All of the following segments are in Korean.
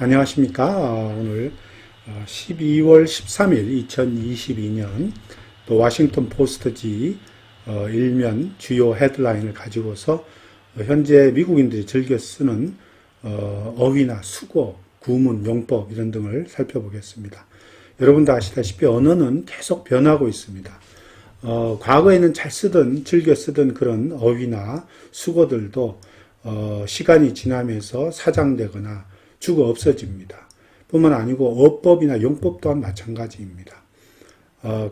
안녕하십니까. 오늘 12월 13일 2022년 또 워싱턴 포스트지 일면 주요 헤드라인을 가지고서 현재 미국인들이 즐겨 쓰는 어휘나 수고, 구문, 용법 이런 등을 살펴보겠습니다. 여러분도 아시다시피 언어는 계속 변하고 있습니다. 과거에는 잘 쓰던, 즐겨 쓰던 그런 어휘나 수고들도 시간이 지나면서 사장되거나 죽어 없어집니다. 뿐만 아니고 어법이나 용법 또한 마찬가지입니다.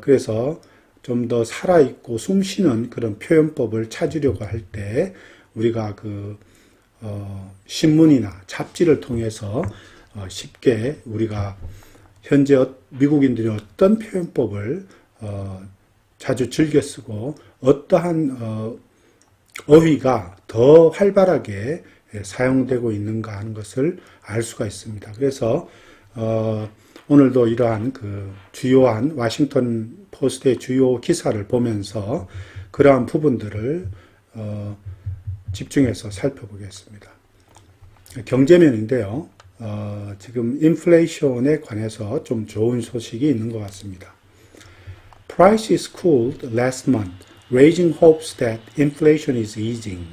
그래서 좀 더 살아있고 숨쉬는 그런 표현법을 찾으려고 할 때 우리가 신문이나 잡지를 통해서 쉽게 우리가 현재 미국인들이 어떤 표현법을 자주 즐겨 쓰고 어떠한 어휘가 더 활발하게 사용되고 있는가 하는 것을 알 수가 있습니다. 그래서 오늘도 이러한 주요한 워싱턴 포스트의 주요 기사를 보면서 그러한 부분들을 집중해서 살펴보겠습니다. 경제면인데요. 지금 인플레이션에 관해서 좀 좋은 소식이 있는 것 같습니다. Prices cooled last month, raising hopes that inflation is easing.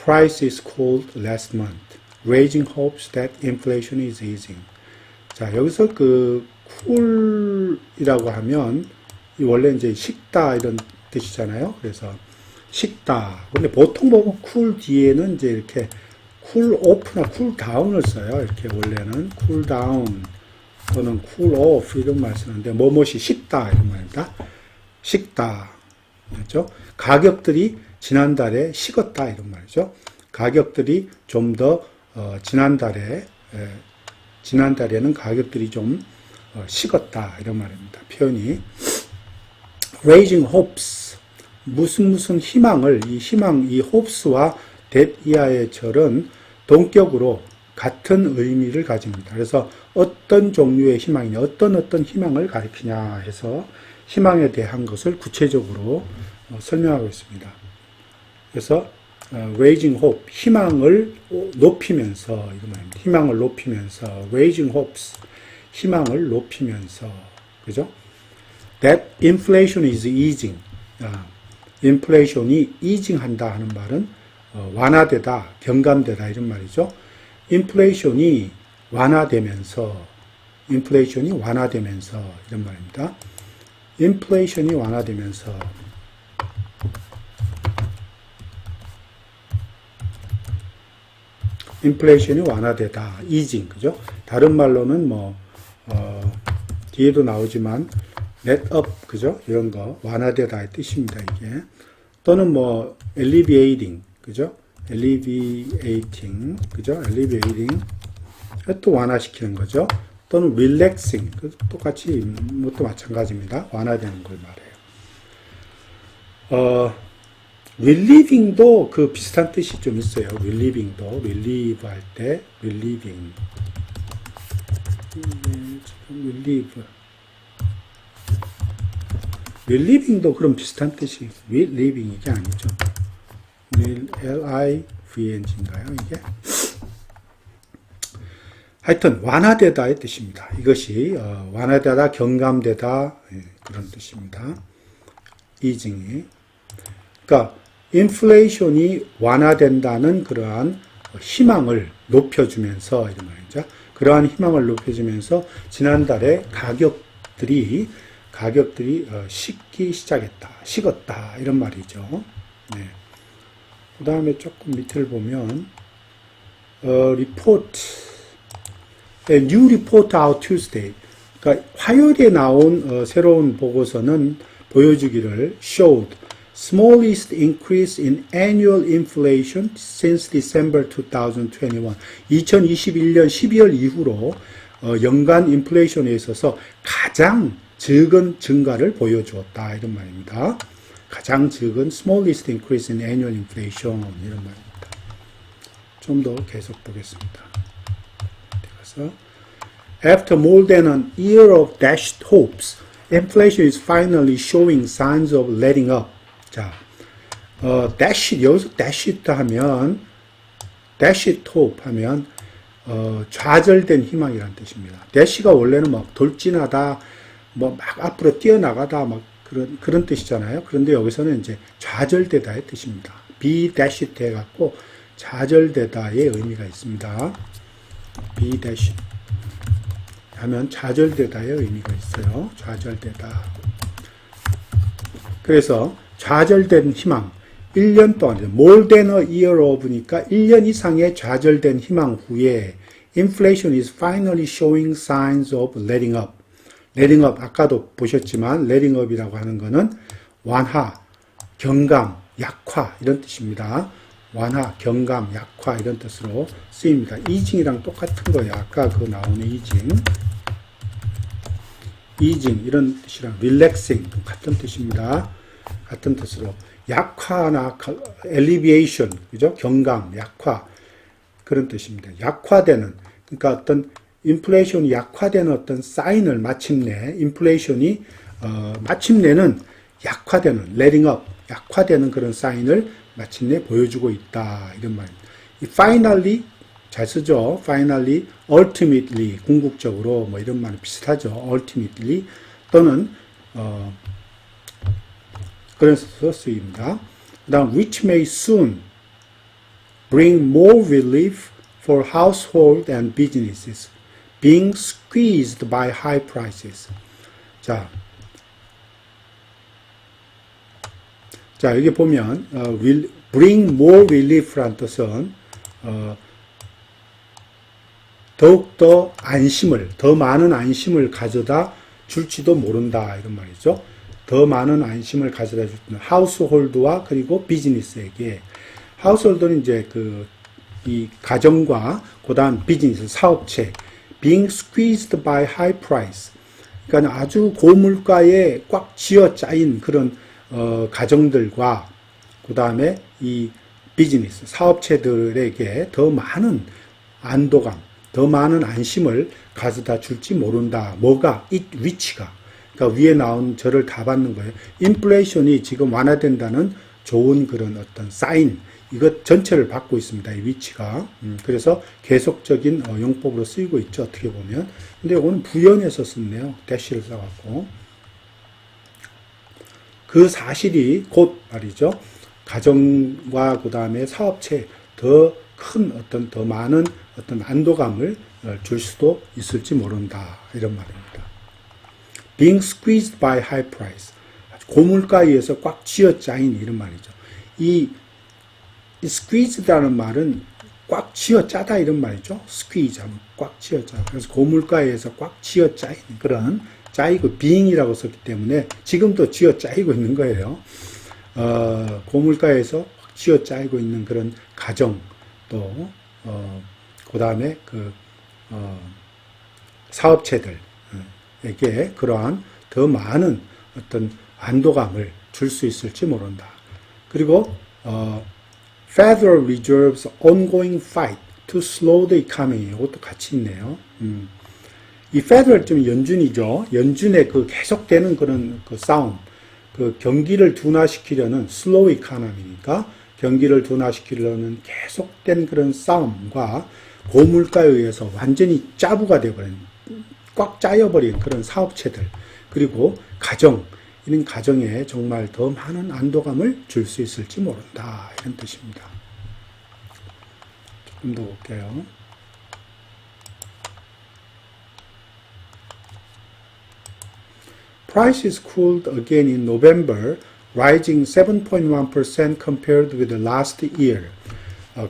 Prices cooled last month, raising hopes that inflation is easing. 자, 여기서 cool이라고 하면 원래 이제 식다 이런 뜻이잖아요. 그래서 식다. 근데 보통 보면 cool 뒤에는 이제 이렇게 cool off나 cool down을 써요. 이렇게 원래는 cool down 또는 cool off 이런 말 쓰는데 뭐뭇이 식다 이런 말입니다. 식다. 그렇죠? 가격들이 지난달에 식었다 이런 말이죠. 가격들이 좀 더 지난달에는 가격들이 좀 식었다 이런 말입니다. 표현이 raising hopes 무슨 희망을 이 hopes와 that 이하의 절은 동격으로 같은 의미를 가집니다. 그래서 어떤 종류의 희망이냐, 어떤 희망을 가리키냐 해서 희망에 대한 것을 구체적으로 설명하고 있습니다. 그래서 raising hope, 희망을 높이면서 이거 말입니다. 희망을 높이면서 raising hopes, 희망을 높이면서 그죠? That inflation is easing. 인플레이션이 easing한다 하는 말은 완화되다, 경감되다 이런 말이죠. 인플레이션이 완화되면서 이런 말입니다. 인플레이션이 완화되면서 인플레이션이 완화되다, easing, 그죠? 다른 말로는 뒤에도 나오지만 let up, 그죠? 이런 거 완화되다의 뜻입니다, 이게. 또는 alleviating, 그죠? alleviating, 그죠? alleviating, 또 완화시키는 거죠. 또는 relaxing, 똑같이 또 마찬가지입니다. 완화되는 걸 말해요. relieving도 비슷한 뜻이 좀 있어요. relieving도 relieve 할 때 relieving, relieving도 그런 비슷한 뜻이 relieving 이게 아니죠. L-I-V-N인가요 이게? 하여튼 완화되다의 뜻입니다. 이것이 완화되다, 경감되다 그런 뜻입니다. easing이. 그러니까 인플레이션이 완화된다는 그러한 희망을 높여주면서 이런 말이죠. 그러한 희망을 높여주면서 지난달에 가격들이 식기 시작했다, 식었다 이런 말이죠. 네. 그 다음에 조금 밑을 보면 report, new report out Tuesday. 그러니까 화요일에 나온 새로운 보고서는 보여주기를 showed smallest increase in annual inflation since December 2021. 2021년 12월 이후로 연간 인플레이션에 있어서 가장 적은 증가를 보여주었다 이런 말입니다. 가장 적은 smallest increase in annual inflation 이런 말입니다. 좀 더 계속 보겠습니다. 그래서 After more than an year of dashed hopes, inflation is finally showing signs of letting up. 자, dashed, 여기서 dashed 하면, dashed hope 하면 좌절된 희망이라는 뜻입니다. dash가 원래는 막 돌진하다, 뭐 막 앞으로 뛰어나가다, 막 그런 뜻이잖아요. 그런데 여기서는 이제 좌절되다의 뜻입니다. be dashed 해갖고 좌절되다의 의미가 있습니다. be dashed 하면 좌절되다의 의미가 있어요. 좌절되다. 그래서 좌절된 희망, 1년 동안, more than a year of니까 1년 이상의 좌절된 희망 후에 inflation is finally showing signs of letting up. letting up, 아까도 보셨지만 letting up이라고 하는 것은 완화, 경감, 약화 이런 뜻입니다. 완화, 경감, 약화 이런 뜻으로 쓰입니다. easing이랑 똑같은 거예요. 아까 그 나오는 easing 이런 뜻이랑 relaxing 같은 뜻입니다. 같은 뜻으로 약화나 alleviation, 그죠? 경감, 약화 그런 뜻입니다. 약화되는, 그러니까 어떤 인플레이션이 약화되는 어떤 사인을 마침내 인플레이션이 마침내는 약화되는 letting up, 약화되는 그런 사인을 마침내 보여주고 있다 이런 말입니다. 이 finally 잘 쓰죠. finally, ultimately 궁극적으로 뭐 이런 말이 비슷하죠. ultimately 또는 그래서 쓰입니다. 그다음 which may soon bring more relief for household and businesses being squeezed by high prices. 자, 여기 보면 will bring more relief란 뜻은 더욱더 안심을, 더 많은 안심을 가져다 줄지도 모른다 이런 말이죠. 더 많은 안심을 가져다 줄 때는 하우스홀드와 그리고 비즈니스에게, 하우스홀드는 이제 이 가정과 그다음 비즈니스, 사업체, being squeezed by high price, 그러니까 아주 고물가에 꽉 쥐어 짜인 그런 가정들과 그다음에 이 비즈니스, 사업체들에게 더 많은 안도감, 더 많은 안심을 가져다 줄지 모른다. 뭐가? 위치가. 그러니까 위에 나온 저를 다 받는 거예요. 인플레이션이 지금 완화된다는 좋은 그런 어떤 사인, 이것 전체를 받고 있습니다. 이 위치가. 그래서 계속적인 용법으로 쓰이고 있죠. 어떻게 보면. 근데 이거는 부연해서 썼네요. 대시를 써갖고. 그 사실이 곧 말이죠. 가정과 그 다음에 사업체에 더 큰 어떤 더 많은 어떤 안도감을 줄 수도 있을지 모른다. 이런 말입니다. Being squeezed by high price. 고물가에 의해서 꽉 쥐어 짜인 이런 말이죠. 이 squeezed라는 말은 꽉 쥐어 짜다 이런 말이죠. squeeze 하면 꽉 쥐어 짜. 그래서 고물가에 의해서 꽉 쥐어 짜인 그런 짜이고 being이라고 썼기 때문에 지금도 쥐어 짜이고 있는 거예요. 고물가에서 확 쥐어 짜이고 있는 그런 가정 또 그 다음에 사업체들에게 그러한 더 많은 어떤 안도감을 줄 수 있을지 모른다. 그리고 Federal Reserve's ongoing fight to slow the economy, 이것도 같이 있네요. 이 Federal 좀 연준이죠. 연준의 계속되는 그런 싸움, 경기를 둔화시키려는 slow economy니까 경기를 둔화시키려는 계속된 그런 싸움과 고물가에 의해서 완전히 짜부가 되어버린, 꽉 짜여버린 그런 사업체들, 그리고 가정, 이런 가정에 정말 더 많은 안도감을 줄 수 있을지 모른다. 이런 뜻입니다. 조금 더 볼게요. Prices cooled again in November, rising 7.1% compared with the last year.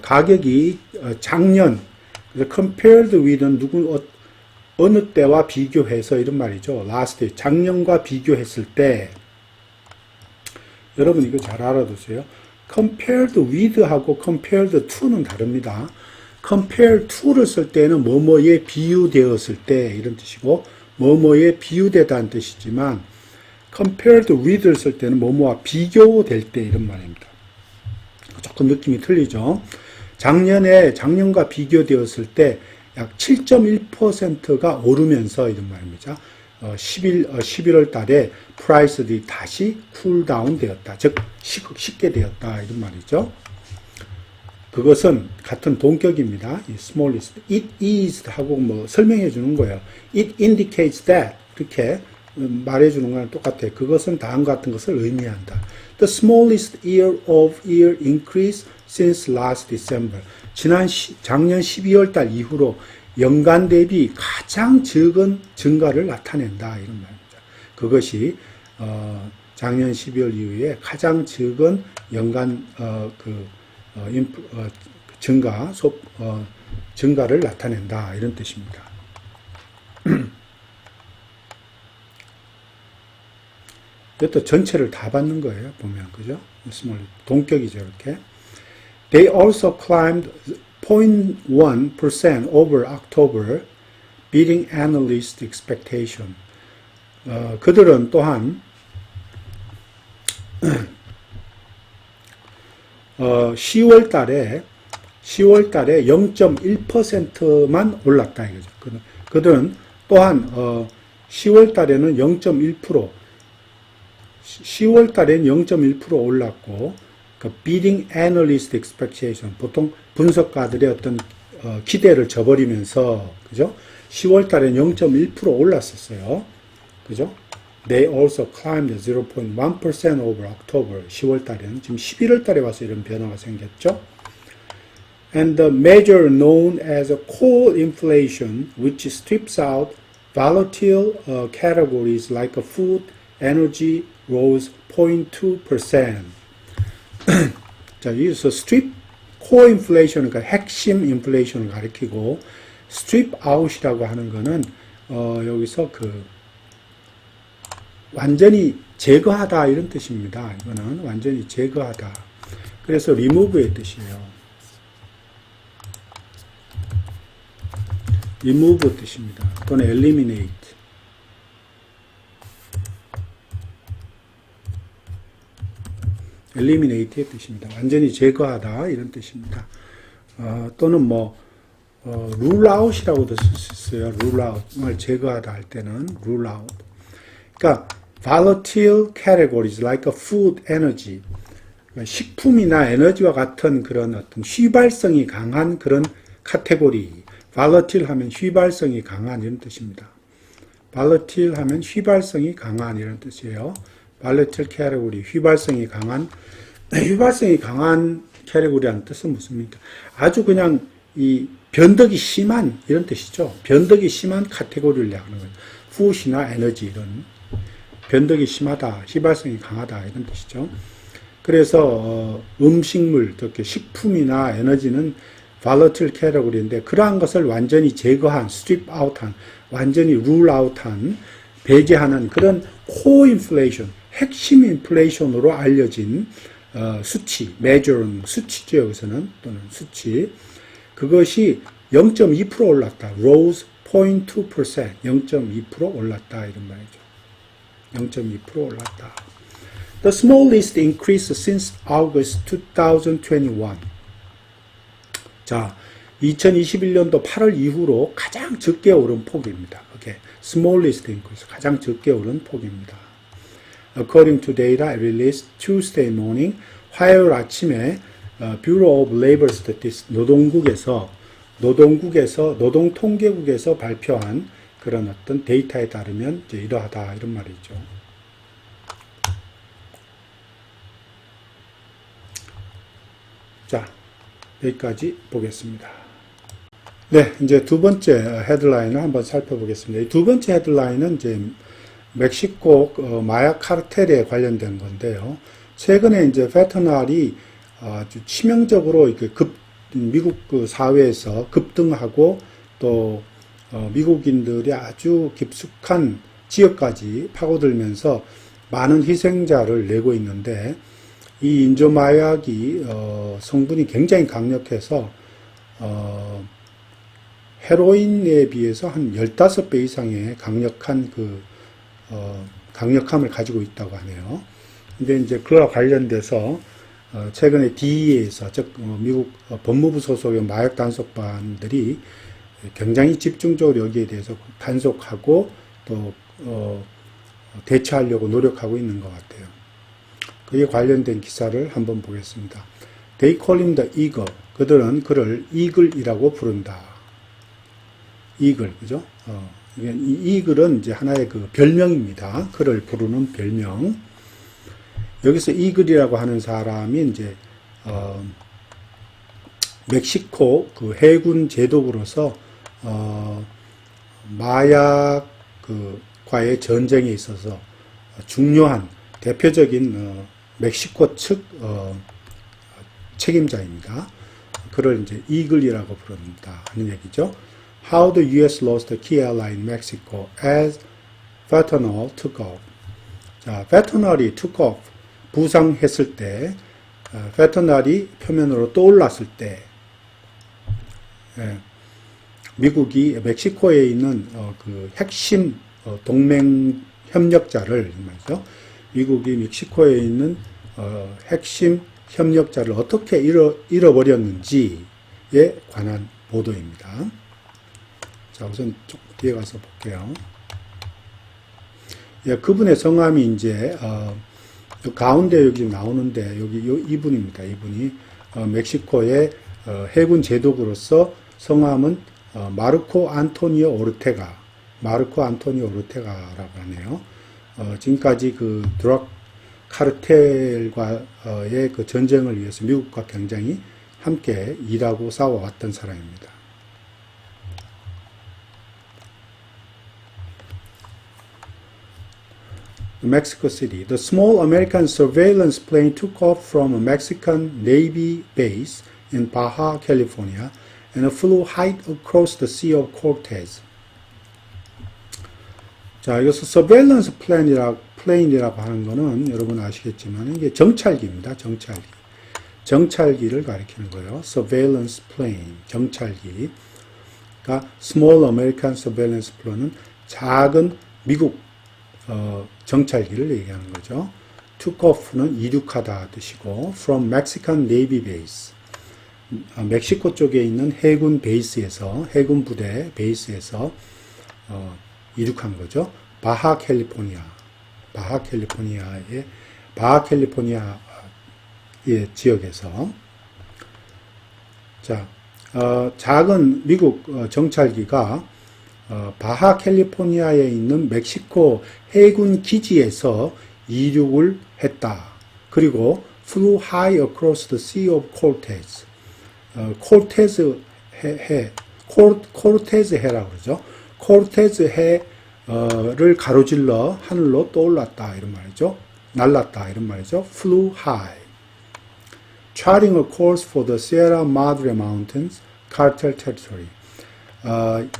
가격이 작년, compared with는 어느 때와 비교해서 이런 말이죠. last year, 작년과 비교했을 때, 여러분 이거 잘 알아두세요. compared with 하고 compared to는 다릅니다. compare to를 쓸 때는 뭐뭐에 비유되었을 때 이런 뜻이고, 뭐뭐에 비유되다는 뜻이지만 compared with를 쓸 때는 뭐뭐와 비교될 때 이런 말입니다. 조금 느낌이 틀리죠. 작년과 비교되었을 때 약 7.1%가 오르면서 이런 말입니다. 11월 달에 프라이스들이 다시 쿨다운 되었다. 즉 식게 되었다. 이런 말이죠. 그것은 같은 동격입니다. 이 smallest. It is 하고 뭐 설명해 주는 거예요. It indicates that. 이렇게 말해 주는 거랑 똑같아요. 그것은 다음과 같은 것을 의미한다. The smallest year-over-year increase since last December. 작년 12월 달 이후로 연간 대비 가장 적은 증가를 나타낸다. 이런 말입니다. 그것이 작년 12월 이후에 가장 적은 연간 증가를 나타낸다. 이런 뜻입니다. 이것도 전체를 다 받는 거예요. 보면 그죠? 동격이죠. 이렇게. They also climbed 0.1% over October, beating analyst expectation. 그들은 또한 10월 달에 0.1%만 올랐다 이거죠. 그들은 또한 10월 달에는 0.1%, 10월 달에는 0.1% 올랐고, beating analyst expectation, 보통 분석가들의 어떤 기대를 저버리면서, 그죠? 10월 달에는 0.1% 올랐었어요. 그죠? They also climbed 0.1% over October. 10월 달에는 지금 11월 달에 와서 이런 변화가 생겼죠. And the measure known as core inflation, which strips out volatile categories like food, energy, rose 0.2%. 자, 여기서 strip core inflation, 그러니까 핵심 인플레이션을 가리키고, strip out이라고 하는 거는 여기서 완전히 제거하다 이런 뜻입니다. 이거는 완전히 제거하다. 그래서 remove의 뜻이에요. remove 뜻입니다. 또는 eliminate의 뜻입니다. 완전히 제거하다 이런 뜻입니다. 또는 rule out이라고도 쓸 수 있어요. rule out, 정말 제거하다 할 때는 rule out. 그러니까 volatile categories like food, energy, 식품이나 에너지와 같은 그런 어떤 휘발성이 강한 그런 카테고리. volatile 하면 휘발성이 강한 이런 뜻입니다. volatile 하면 휘발성이 강한 이런 뜻이에요. volatile category, 휘발성이 강한 캐테고리라는 뜻은 무슨입니까? 아주 그냥 이 변덕이 심한 이런 뜻이죠. 변덕이 심한 카테고리를 이야기하는 거예요. food이나 에너지 이런 변덕이 심하다, 휘발성이 강하다 이런 뜻이죠. 그래서 음식물, 특히 식품이나 에너지는 volatile category인데 그러한 것을 완전히 제거한, strip out한, 완전히 rule out한, 배제하는 그런 core inflation, 핵심 인플레이션으로 알려진 수치, measure는 수치죠. 여기서는 또는 수치. 그것이 0.2% 올랐다. rose 0.2%, 0.2% 올랐다 이런 말이죠. 0.2% 올랐다. The smallest increase since August 2021. 자, 2021년도 8월 이후로 가장 적게 오른 폭입니다. 오케이. smallest increase, 가장 적게 오른 폭입니다. According to data released Tuesday morning, 화요일 아침에 Bureau of Labor Statistics 노동통계국에서 발표한 그런 어떤 데이터에 따르면 이제 이러하다 이런 말이죠. 자, 여기까지 보겠습니다. 네, 이제 두 번째 헤드라인을 한번 살펴보겠습니다. 이 두 번째 헤드라인은 이제 멕시코 마약 카르텔에 관련된 건데요. 최근에 이제 페탄올이 아주 치명적으로 이렇게 미국 사회에서 급등하고 또 미국인들이 아주 깊숙한 지역까지 파고들면서 많은 희생자를 내고 있는데 이 인조마약이 성분이 굉장히 강력해서 헤로인에 비해서 한 15배 이상의 강력한 강력함을 가지고 있다고 하네요. 근데 이제 그와 관련돼서 최근에 DEA에서 즉 미국 법무부 소속의 마약 단속반들이 굉장히 집중적으로 여기에 대해서 단속하고 또 대처하려고 노력하고 있는 것 같아요. 그에 관련된 기사를 한번 보겠습니다. They call him the eagle. 그들은 그를 이글이라고 부른다. 이글, 그죠? 이 이글은 이제 하나의 그 별명입니다. 그를 부르는 별명. 여기서 이글이라고 하는 사람이 이제, 멕시코 그 해군 제독으로서, 마약 과의 전쟁에 있어서 중요한 대표적인 멕시코 측 책임자입니다. 그를 이제 이글이라고 부른다 하는 얘기죠. How the U.S. lost the key ally in Mexico as fentanyl took off. 자, fentanyl이 took off 부상했을 때, fentanyl이 표면으로 떠올랐을 때, 미국이 멕시코에 있는 그 핵심 동맹 협력자를 말이죠. 미국이 멕시코에 있는 핵심 협력자를 어떻게 잃어버렸는지에 관한 보도입니다. 자, 우선 좀 뒤에 가서 볼게요. 예, 그분의 성함이 이제 가운데 여기 나오는데 여기 이분입니다. 이분이 멕시코의 해군 제독으로서 성함은 마르코 안토니오 오르테가라고 하네요. 지금까지 그 드럭 카르텔과의 그 전쟁을 위해서 미국과 굉장히 함께 일하고 싸워왔던 사람입니다. Mexico City. The small American surveillance plane took off from a Mexican Navy base in Baja California and flew high across the Sea of Cortez. 자, 여기서 surveillance plane이라고 하는 거는 여러분 아시겠지만 이게 정찰기입니다. 정찰기를 가리키는 거예요. surveillance plane, 정찰기. 그러니까 small American surveillance plane은 작은 미국 정찰기를 얘기하는 거죠. took off는 이륙하다 뜻이고 from Mexican Navy base. 멕시코 쪽에 있는 해군 베이스에서, 해군 부대 베이스에서 이륙한 거죠. 바하 캘리포니아의 지역에서. 자, 작은 미국 정찰기가 바하 캘리포니아에 있는 멕시코 해군 기지에서 이륙을 했다. 그리고 flew high across the Sea of Cortez. 코르테즈 해라고 그러죠. 코르테즈 해를 가로질러 하늘로 떠올랐다 이런 말이죠. 날랐다 이런 말이죠. flew high. Charting a course for the Sierra Madre Mountains, cartel territory.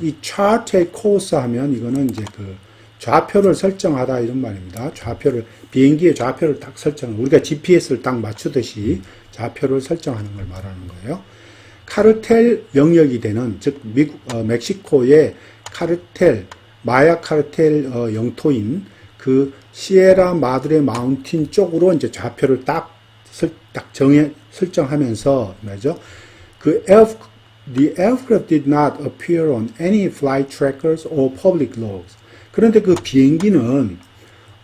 이 chart의 course 하면 이거는 이제 그 좌표를 설정하다 이런 말입니다. 비행기의 좌표를 딱 우리가 GPS를 딱 맞추듯이 좌표를 설정하는 걸 말하는 거예요. 카르텔 영역이 되는, 즉 멕시코의 마약 카르텔 영토인 그 시에라 마드레 마운틴 쪽으로 이제 좌표를 딱 설정하면서 말이죠. The aircraft did not appear on any flight trackers or public logs. 그런데 그 비행기는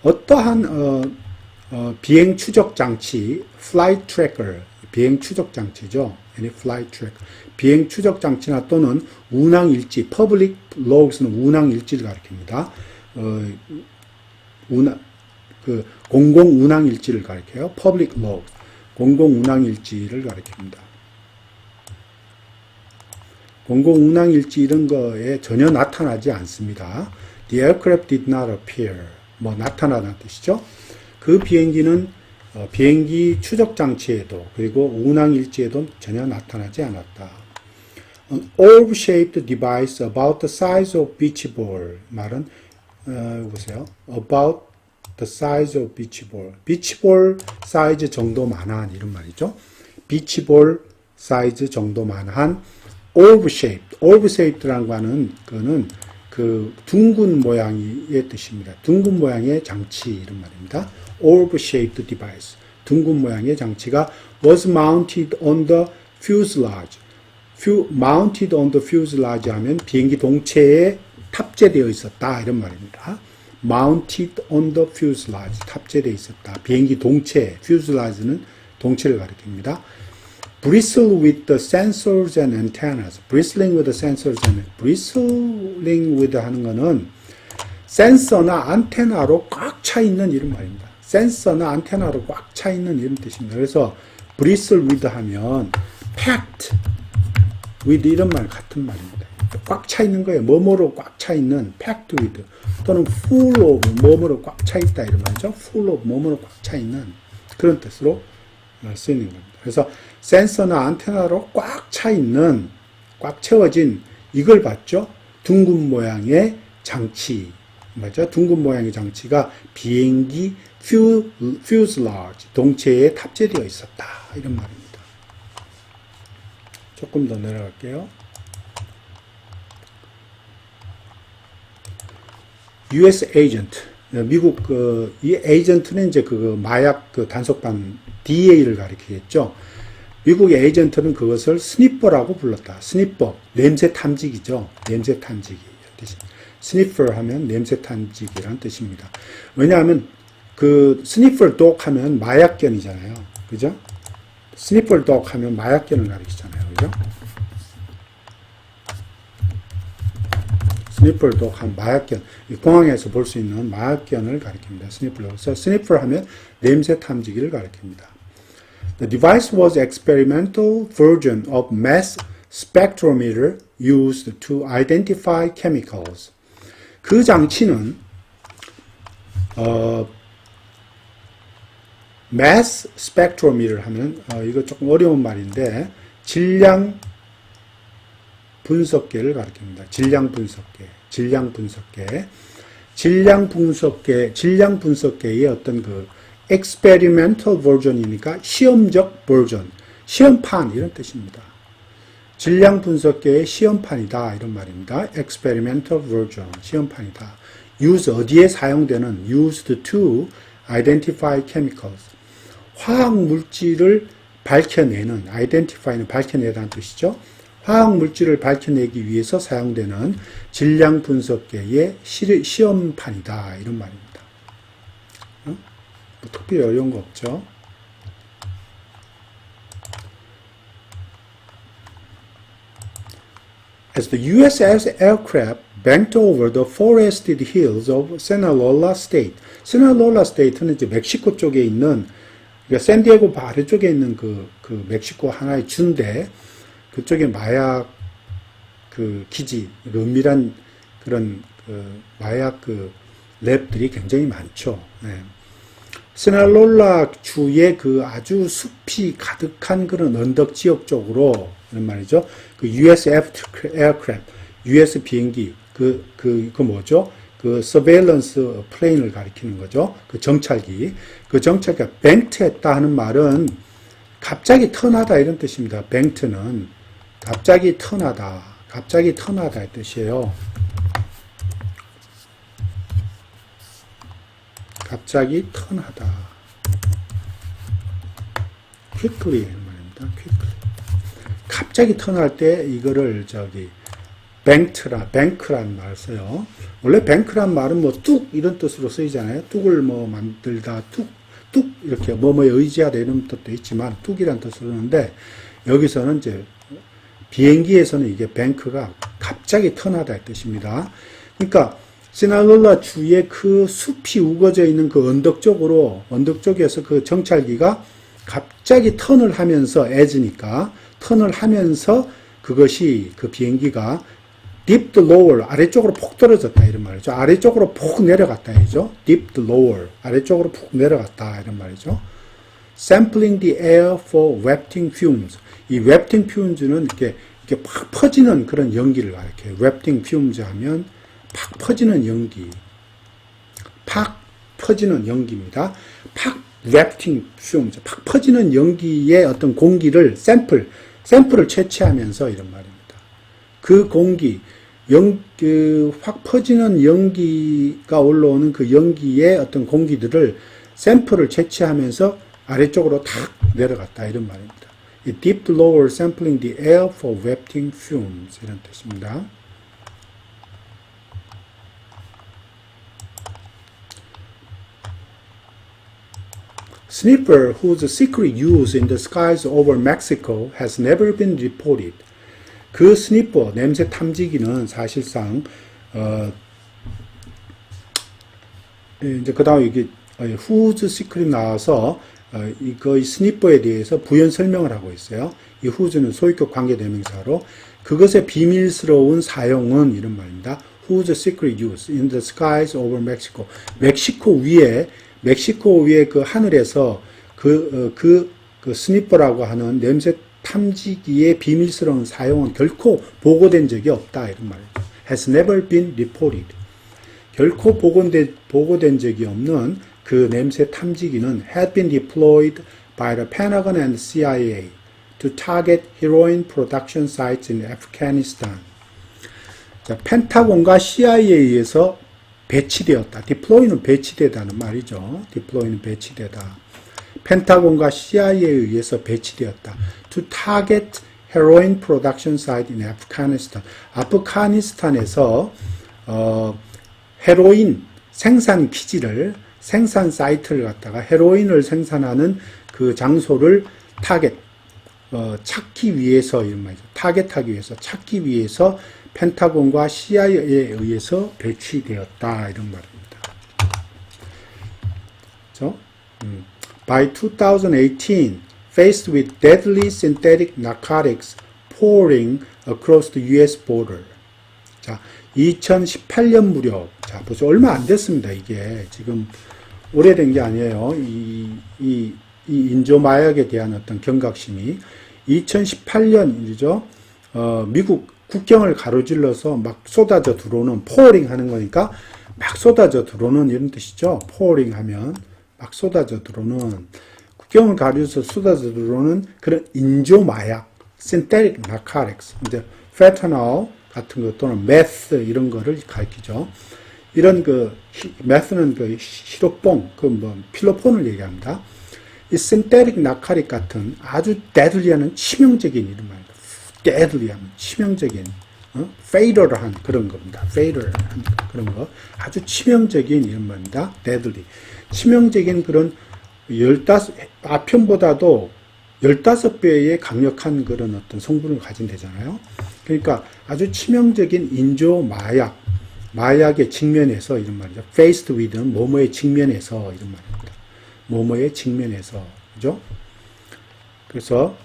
어떠한 비행 추적 장치, flight tracker, 비행 추적 장치죠. any flight tracker, 비행 추적 장치나 또는 운항 일지, public logs는 운항 일지를 가리킵니다. 공공 운항 일지를 가리켜요. public log, 공공 운항 일지를 가리킵니다. 공공 운항 일지 이런 거에 전혀 나타나지 않습니다. The aircraft did not appear. 나타나다는 뜻이죠. 그 비행기는 비행기 추적 장치에도 그리고 운항 일지에도 전혀 나타나지 않았다. An orb-shaped device about the size of beach ball. 말은 보세요. About the size of beach ball. beach ball 사이즈 정도만한 이런 말이죠. beach ball 사이즈 정도만한 orb-shaped라는 거는 그 둥근 모양의 뜻입니다. 둥근 모양의 장치 이런 말입니다. orb-shaped device. 둥근 모양의 장치가 was mounted on the fuselage. mounted on the fuselage 하면 비행기 동체에 탑재되어 있었다 이런 말입니다. mounted on the fuselage. 탑재되어 있었다. 비행기 동체, fuselage는 동체를 가리킵니다. bristle with the sensors and antennas. bristling with the sensors and bristling with 하는 거는 센서나 안테나로 꽉 차 있는 이런 말입니다. 센서나 안테나로 꽉 차 있는 이런 뜻입니다. 그래서 bristle with 하면 packed with 이런 말 같은 말입니다. 꽉 차 있는 거예요. 뭐뭐로 꽉 차 있는 packed with 또는 full of 뭐뭐로 꽉 차 있다 이런 말이죠. full of 뭐뭐로 꽉 차 있는 그런 뜻으로 쓰이는 겁니다. 그래서 센서나 안테나로 꽉 차 있는 꽉 채워진 이걸 봤죠. 둥근 모양의 장치 맞죠? 둥근 모양의 장치가 비행기 fuselage 동체에 탑재되어 있었다 이런 말입니다. 조금 더 내려갈게요. U.S. agent 미국 이 에이전트는 이제 마약 단속반 DEA를 가리키겠죠. 미국의 에이전트는 그것을 스니퍼라고 불렀다. 스니퍼 냄새 탐지기죠. 냄새 탐지기 스니퍼 하면 냄새 탐지기라는 뜻입니다. 왜냐하면 스니퍼 독 하면 마약견이잖아요. 그죠? 스니퍼 독 하면 마약견을 가리키잖아요. 그죠? 스니퍼 독 하면 마약견. 공항에서 볼 수 있는 마약견을 가리킵니다. 스니퍼 독. 그래서 스니퍼 하면 냄새 탐지기를 가리킵니다. The device was experimental version of mass spectrometer used to identify chemicals. 그 장치는 mass spectrometer 하면 이거 조금 어려운 말인데 질량 분석계를 가리킵니다. 질량 분석계의 어떤 experimental version이니까 시험적 버전, 시험판 이런 뜻입니다. 질량 분석계의 시험판이다 이런 말입니다. experimental version, 시험판이다. use 어디에 사용되는 used to identify chemicals. 화학 물질을 밝혀내는 identify는 밝혀내다는 뜻이죠. 화학 물질을 밝혀내기 위해서 사용되는 질량 분석계의 시험판이다 이런 말입니다. 뭐 특별히 어려운 거 없죠. As the U.S. aircraft banked over the forested hills of Sinaloa State. Sinaloa State는 이제 멕시코 쪽에 있는, 그러니까 샌디에고 아래쪽에 있는 그 멕시코 하나의 주인데, 그쪽에 마약 기지, 은밀한 그런 마약 랩들이 굉장히 많죠. 네. 시날롤라 주의 아주 숲이 가득한 그런 언덕 지역 쪽으로 이런 말이죠. US aircraft, US 비행기, 뭐죠? surveillance plane을 가리키는 거죠. 정찰기. 정찰기가 banked 하는 말은 갑자기 턴하다 이런 뜻입니다. banked는 갑자기 턴하다 이 뜻이에요. 갑자기 턴하다. quickly 말입니다. quickly. 갑자기 턴할 때 이거를 bank란 말을 써요. 원래 bank란 말은 뚝 이런 뜻으로 쓰이잖아요. 뚝을 만들다, 뚝 이렇게 뭐뭐에 의지하다 이런 뜻도 있지만 뚝이란 뜻으로 쓰는데 여기서는 이제 비행기에서는 이게 bank가 갑자기 턴하다 이 뜻입니다. 그러니까 시날롤라 주의 숲이 우거져 있는 언덕 쪽에서 정찰기가 갑자기 턴을 하면서 as니까 턴을 하면서 그것이 비행기가 dipped lower 아래쪽으로 폭 떨어졌다 이런 말이죠. 아래쪽으로 폭 내려갔다 이죠. dipped lower 아래쪽으로 폭 내려갔다 이런 말이죠. sampling the air for wafting fumes. 이 wafting fumes는 이렇게 팍 퍼지는 그런 연기를 가리켜요. wafting fumes 하면 팍 퍼지는 연기. 팍 퍼지는 연기입니다. 팍 wafting fumes. 팍 퍼지는 연기의 어떤 공기를 샘플을 채취하면서 이런 말입니다. 그 공기, 확 퍼지는 연기가 올라오는 그 연기의 어떤 공기들을 샘플을 채취하면서 아래쪽으로 탁 내려갔다 이런 말입니다. Dipped lower sampling the air for wafting fumes 이런 뜻입니다. sniffer whose secret use in the skies over Mexico has never been reported. 그 스니퍼, 냄새 탐지기는 사실상, 이제 그 다음에 이게, whose secret 나와서, 이거 스니퍼에 대해서 부연 설명을 하고 있어요. 이 whose는 소유격 관계대명사로, 그것의 비밀스러운 사용은 이런 말입니다. Whose secret use in the skies over Mexico. 멕시코 위에 그 하늘에서 그 스니퍼라고 하는 냄새 탐지기의 비밀스러운 사용은 결코 보고된 적이 없다. 이런 말이죠. Has never been reported. 결코 보고된 적이 없는 그 냄새 탐지기는 had been deployed by the Pentagon and CIA to target heroin production sites in Afghanistan. 자, 펜타곤과 CIA에 의해서 배치되었다. deploy는 배치되다는 말이죠. deploy는 배치되다. 펜타곤과 CIA에 의해서 배치되었다. to target heroin production site in Afghanistan. 아프가니스탄에서 헤로인 생산 기지를 생산 사이트를 갖다가 헤로인을 생산하는 그 장소를 찾기 위해서 이런 말이죠. 타겟하기 위해서 찾기 위해서 펜타곤과 CIA에 의해서 배치되었다 이런 말입니다. 그렇죠? By 2018, faced with deadly synthetic narcotics pouring across the U.S. border. 자, 2018년 무렵, 자, 벌써 얼마 안 됐습니다. 이게 지금 오래된 게 아니에요. 이 인조 마약에 대한 어떤 경각심이 2018년이죠. 미국 국경을 가로질러서 막 쏟아져 들어오는 pouring 하는 거니까 막 쏟아져 들어오는 이런 뜻이죠. pouring 하면 막 쏟아져 들어오는 국경을 가로질러서 쏟아져 들어오는 그런 인조 마약, synthetic narcotics, 이제 fentanyl 같은 것 또는 meth 이런 거를 가리키죠. 이런 meth는 시로뽕, 필로폰을 얘기합니다. 이 synthetic narcotic 같은 아주 deadly한 치명적인 이런 말입니다. deadly한 치명적인 fatal한 그런 겁니다. fatal한 그런 거 아주 치명적인 이런 말입니다. deadly 치명적인 그런 15아편보다도 15배의 강력한 그런 어떤 성분을 가진 데잖아요. 그러니까 아주 치명적인 인조 마약의 직면에서 이런 말이죠. faced with는 뭐뭐의 직면에서 이런 말입니다. 뭐뭐의 직면에서, 그죠? 그래서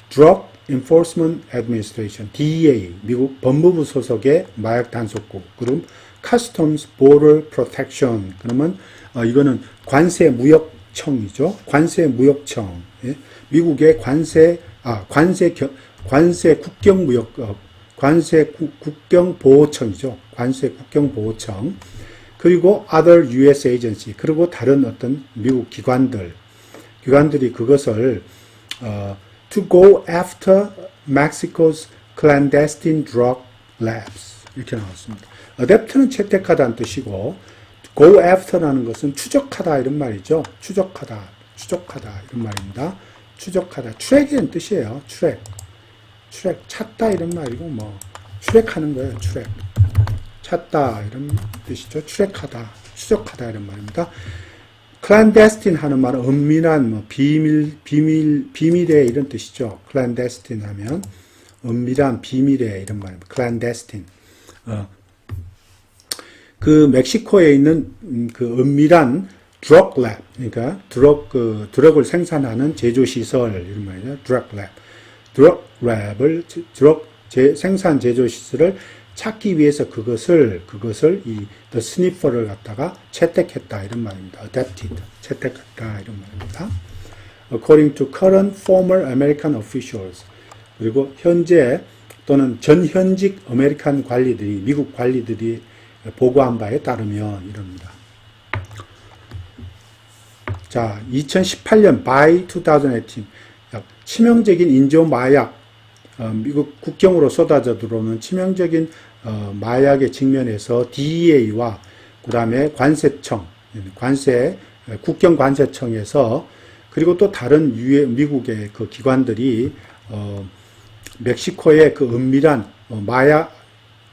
Drug Enforcement Administration (DEA) 미국 법무부 소속의 마약 단속국, 그럼 Customs Border Protection 그러면 이거는 관세무역청이죠. 관세무역청, 예? 미국의 국경보호청이죠. 관세국경보호청. 그리고 other U.S. agency, 그리고 다른 어떤 미국 기관들이 그것을 to go after Mexico's clandestine drug labs 이렇게 나왔습니다. adapt는 채택하다는 뜻이고 go after라는 것은 추적하다 이런 말이죠. 추적하다 이런 말입니다. 추적하다, 트랙이라는 뜻이에요. 트랙 찾다 이런 말이고 트랙하는 거예요. 트랙 찾다 이런 뜻이죠. 트랙하다, 추적하다 이런 말입니다. clandestine 하는 말은 은밀한, 비밀의 이런 뜻이죠. clandestine 하면 은밀한, 비밀의 이런 말입니다. clandestine. 그 멕시코에 있는 그 은밀한 drug lab, 그러니까 드럭을 생산하는 제조시설 이런 말이죠. drug lab을 생산 제조시설을 찾기 위해서 그것을 이 the sniffer를 갖다가 채택했다 이런 말입니다. adapted 채택했다 이런 말입니다. According to current former American officials, 그리고 현재 또는 전현직 아메리칸 관리들이, 미국 관리들이 보고한 바에 따르면 이럽니다. 자, 2018년 by 2018 치명적인 인조 마약, 미국 국경으로 쏟아져 들어오는 치명적인 마약의 직면에서 DEA와 그 다음에 국경관세청에서 그리고 또 다른 미국의 그 기관들이 멕시코의 그 은밀한 마약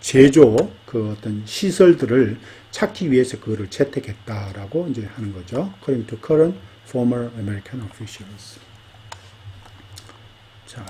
제조 그 어떤 시설들을 찾기 위해서 그거를 채택했다라고 이제 하는 거죠. According to current former American officials. 자.